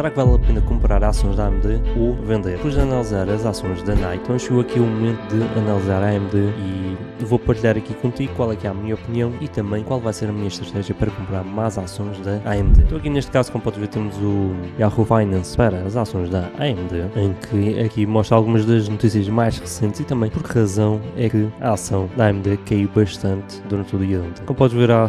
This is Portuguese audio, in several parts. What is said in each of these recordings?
será que vale a pena comprar ações da AMD ou vender? Depois de analisar as ações da Nike, então chegou aqui o momento de analisar a AMD e vou partilhar aqui contigo qual é que é a minha opinião e também qual vai ser a minha estratégia para comprar mais ações da AMD. Então aqui neste caso, como podes ver, temos o Yahoo Finance para as ações da AMD, em que aqui mostra algumas das notícias mais recentes e também por que razão é que a ação da AMD caiu bastante durante o dia de ontem. Como podes ver, a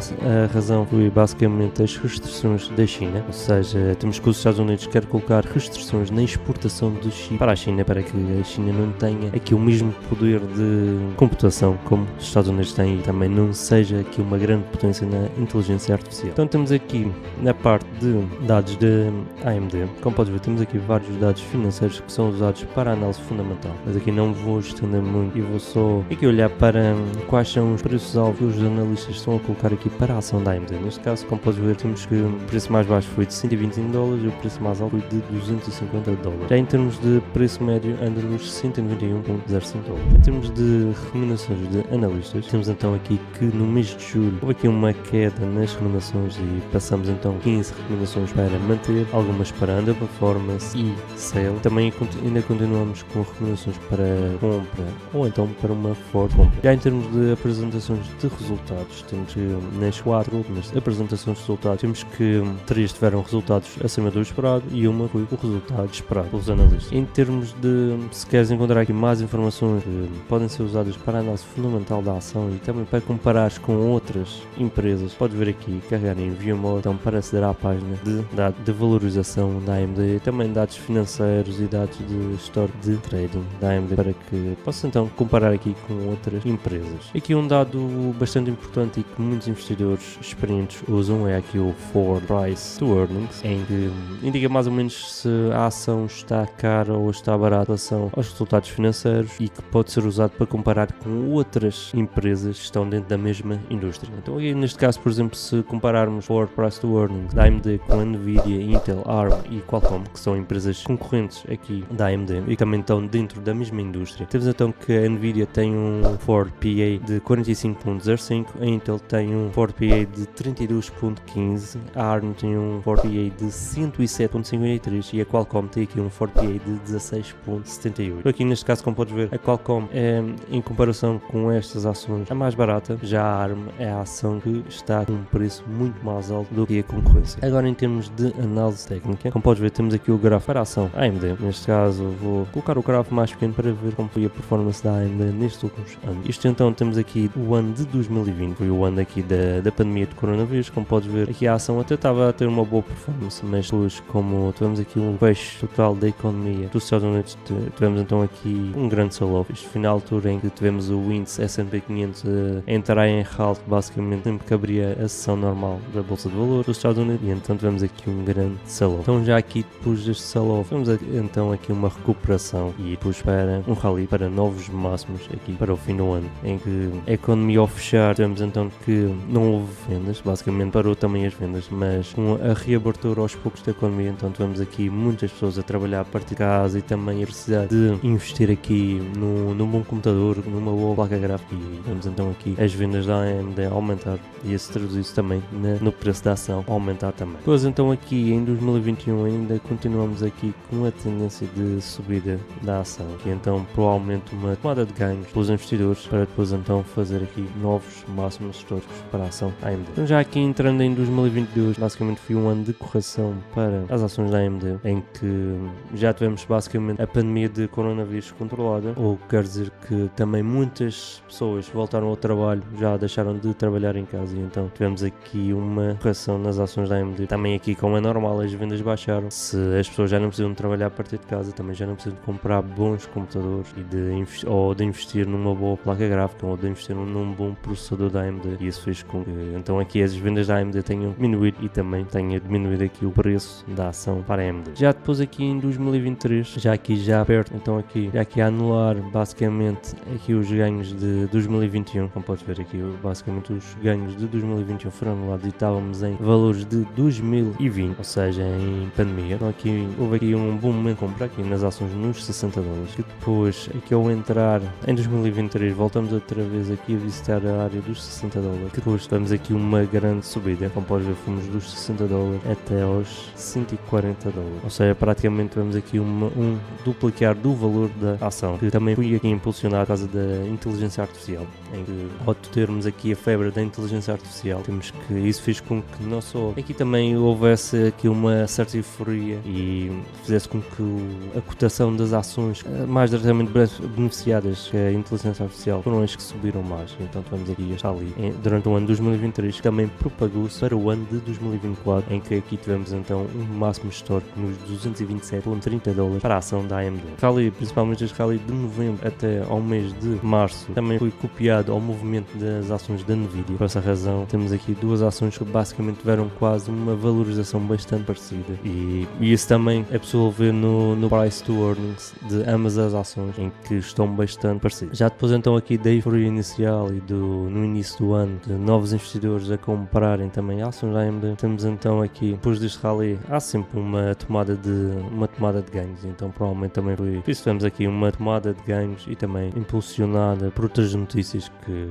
razão foi basicamente as restrições da China, ou seja, temos que os Estados Unidos querem colocar restrições na exportação de chip para a China, para que a China não tenha aqui o mesmo poder de computação como os Estados Unidos têm e também não seja aqui uma grande potência na inteligência artificial. Então temos aqui na parte de dados da AMD, como podes ver, temos aqui vários dados financeiros que são usados para a análise fundamental, mas aqui não vou estender muito e vou só aqui olhar para quais são os preços-alvo que os analistas estão a colocar aqui para a ação da AMD. Neste caso, como podes ver, temos que o preço mais baixo foi de $125 e o preço mais alto foi de $250. Já em termos de preço médio, anda nos $191,05. Em termos de recomendações de analistas, temos então aqui que no mês de julho houve aqui uma queda nas recomendações e passamos então 15 recomendações para manter, algumas para underperformance e sell. Também ainda continuamos com recomendações para compra ou então para uma forte compra. Já em termos de apresentações de resultados, temos que nas 4 últimas apresentações de resultados, temos que 3 tiveram resultados acima do esperado e uma foi o resultado esperado pelos analistas. Em termos de, se queres encontrar aqui mais informações que podem ser usadas para a análise fundamental da ação e também para comparar com outras empresas, podes ver aqui, carregar em View More, então para aceder à página de valorização da AMD, também dados financeiros e dados de histórico de trading da AMD para que possa então comparar aqui com outras empresas. Aqui um dado bastante importante e que muitos investidores experientes usam é aqui o Forward Price to Earnings, em que indica mais ou menos se a ação está cara ou está barata em relação aos resultados financeiros e que pode ser usado para comparar com outras empresas que estão dentro da mesma indústria. Então aqui neste caso, por exemplo, se compararmos Forward Price to Earnings da AMD com a Nvidia, Intel, ARM e Qualcomm, que são empresas concorrentes aqui da AMD e também estão dentro da mesma indústria, temos então que a Nvidia tem um Forward PA de 45.05, a Intel tem um Forward PA de 32.15, a ARM tem um Forward PA de 107.53 e a Qualcomm tem aqui um Forward PA de 16.78. Aqui neste caso, como podes ver, a Qualcomm é, em comparação com estas ações, a mais barata, já a ARM é a ação que está com um preço muito mais alto do que a concorrência. Agora em termos de análise técnica, como podes ver, temos aqui o gráfico para a ação AMD. Neste caso vou colocar o gráfico mais pequeno para ver como foi a performance da AMD nestes últimos anos. Isto então temos aqui o ano de 2020, foi o ano aqui da pandemia de coronavírus. Como podes ver, aqui a ação até estava a ter uma boa performance, mas depois, como tivemos aqui um fecho total da economia dos Estados Unidos, tivemos então aqui um grande sell-off. Isto foi na altura em que tivemos o índice S&P 500 a entrar em halt basicamente sempre que abria a sessão normal da Bolsa de Valores dos Estados Unidos, e então tivemos aqui um grande sell-off. Então já aqui depois deste sell-off temos então aqui uma recuperação e depois para um rally para novos máximos aqui para o fim do ano, em que a economia ao fechar tivemos então que não houve vendas, basicamente parou também as vendas, mas com a reabertura aos poucos da economia, então tivemos aqui muitas pessoas a trabalhar a partir de casa e também a precisar de investir aqui num bom computador, numa boa placa gráfica, e vemos então aqui as vendas da AMD a aumentar e isso traduz-se também no preço da ação a aumentar também. Depois então aqui em 2021 ainda continuamos aqui com a tendência de subida da ação e então provavelmente uma tomada de ganhos pelos investidores para depois então fazer aqui novos máximos históricos para a ação AMD. Então já aqui entrando em 2022, basicamente foi um ano de correção para as ações da AMD, em que já tivemos basicamente a pandemia de coronavírus controlada, ou quer dizer que também muitas pessoas voltaram ao trabalho, já deixaram de trabalhar em casa, e então tivemos aqui uma correção nas ações da AMD. Também aqui, como é normal, as vendas baixaram. Se as pessoas já não precisam de trabalhar a partir de casa, também já não precisam de comprar bons computadores e de investir numa boa placa gráfica ou de investir num bom processador da AMD, e isso fez com que então aqui as vendas da AMD tenham diminuído e também tenha diminuído aqui o preço da ação para a AMD. Já depois aqui em 2023, já perto, então aqui já aqui a anular basicamente aqui os ganhos de 2021, como podes ver aqui, basicamente os ganhos de 2021 foram anulados e estávamos em valores de 2020, ou seja, em pandemia. Então aqui houve aqui um bom momento de compra aqui nas ações nos $60, que depois aqui ao entrar em 2023 voltamos outra vez aqui a visitar a área dos $60, que depois tivemos aqui uma grande subida, como podes ver, fomos dos $60 até aos 100 $140. Ou seja, praticamente vemos aqui um duplicar do valor da ação, que também foi aqui impulsionado por causa da inteligência artificial, em que ao termos aqui a febre da inteligência artificial, temos que isso fez com que não só aqui também houvesse aqui uma certa euforia e fizesse com que a cotação das ações mais diretamente beneficiadas que a inteligência artificial foram as que subiram mais. Então tivemos aqui esta ali durante o ano de 2023, que também propagou-se para o ano de 2024, em que aqui tivemos então um máximo histórico nos $227.30 para a ação da AMD. Rally, principalmente este rally de novembro até ao mês de março, também foi copiado ao movimento das ações da Nvidia. Por essa razão temos aqui duas ações que basicamente tiveram quase uma valorização bastante parecida, e isso também é possível ver no price to earnings de ambas as ações, em que estão bastante parecidas. Já depois então aqui da euforia inicial e no início do ano de novos investidores a comprarem também ações da AMD, temos então aqui, depois deste rally, há sempre uma tomada de ganhos, então provavelmente também foi por isso tivemos aqui uma tomada de ganhos e também impulsionada por outras notícias que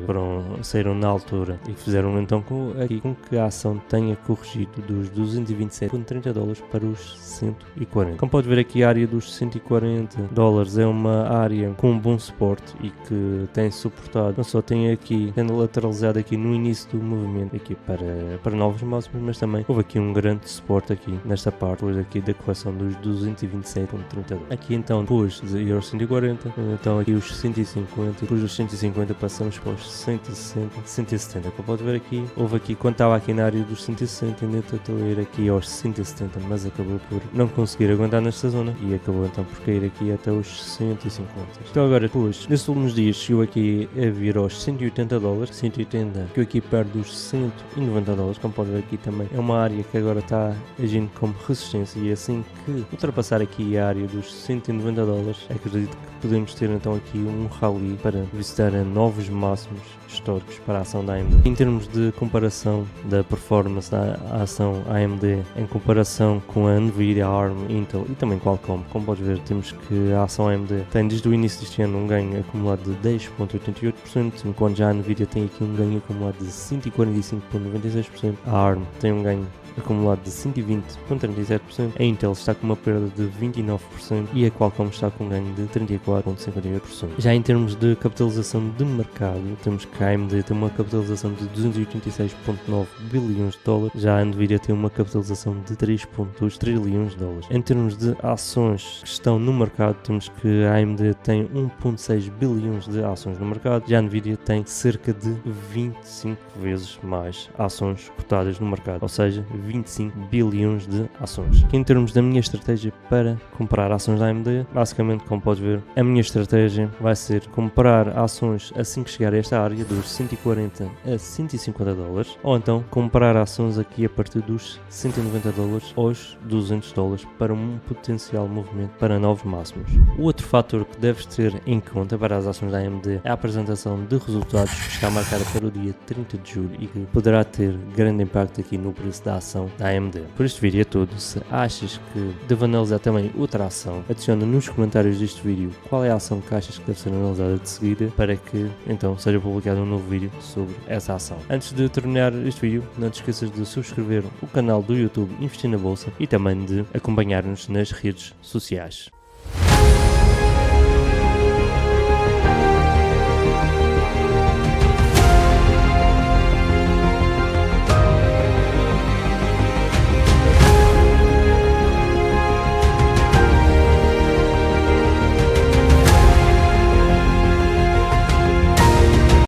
saíram na altura e fizeram então com que a ação tenha corrigido dos $227.30 para os 140. Como pode ver aqui, a área dos $140 é uma área com um bom suporte e que tem suportado, não só tem aqui, tendo lateralizado aqui no início do movimento aqui para novos máximos, mas também houve aqui um grande suporte aqui nesta parte, depois aqui da correção dos $227.30. Aqui então, depois de ir aos 140, então aqui os 150, depois dos 150 passamos para os 160, 170. Como pode ver aqui, houve aqui, quando estava aqui na área dos 160, ainda tentou ir aqui aos 170, mas acabou por não conseguir aguentar nesta zona e acabou então por cair aqui até os 150. Então agora, depois, nestes últimos dias, chegou aqui a vir aos $180, 180, que aqui perto dos $190, como pode ver aqui também, é uma área que agora está agindo como resistência, e assim que ultrapassar aqui a área dos $190, acredito que podemos ter então aqui um rally para visitar a novos máximos históricos para a ação da AMD. Em termos de comparação da performance da ação AMD em comparação com a Nvidia, ARM, Intel e também Qualcomm, como podes ver, temos que a ação AMD tem desde o início deste ano um ganho acumulado de 10.88%, enquanto já a Nvidia tem aqui um ganho acumulado de 145.96%, a ARM tem um ganho acumulado de 120.37%, a Intel está com uma perda de 29% e a Qualcomm está com um ganho de 34.58%. Já em termos de capitalização de mercado, temos que a AMD tem uma capitalização de 286.9 bilhões de dólares, já a Nvidia tem uma capitalização de 3.2 trilhões de dólares. Em termos de ações que estão no mercado, temos que a AMD tem 1.6 bilhões de ações no mercado, já a Nvidia tem cerca de 25 vezes mais ações cotadas no mercado, ou seja, 25 bilhões de ações. Em termos da minha estratégia para comprar ações da AMD, basicamente, como podes ver, a minha estratégia vai ser comprar ações assim que chegar a esta área dos 140 a 150 dólares, ou então comprar ações aqui a partir dos 190 dólares aos 200 dólares para um potencial movimento para novos máximos. O outro fator que deves ter em conta para as ações da AMD é a apresentação de resultados que está marcada para o dia 30 de julho e que poderá ter grande impacto aqui no preço da ação da AMD. Por este vídeo é tudo. Se achas que devo analisar também outra ação, adiciona nos comentários deste vídeo qual é a ação que achas que deve ser analisada de seguida, para que então seja publicado um novo vídeo sobre essa ação. Antes de terminar este vídeo, não te esqueças de subscrever o canal do YouTube Investir na Bolsa e também de acompanhar-nos nas redes sociais.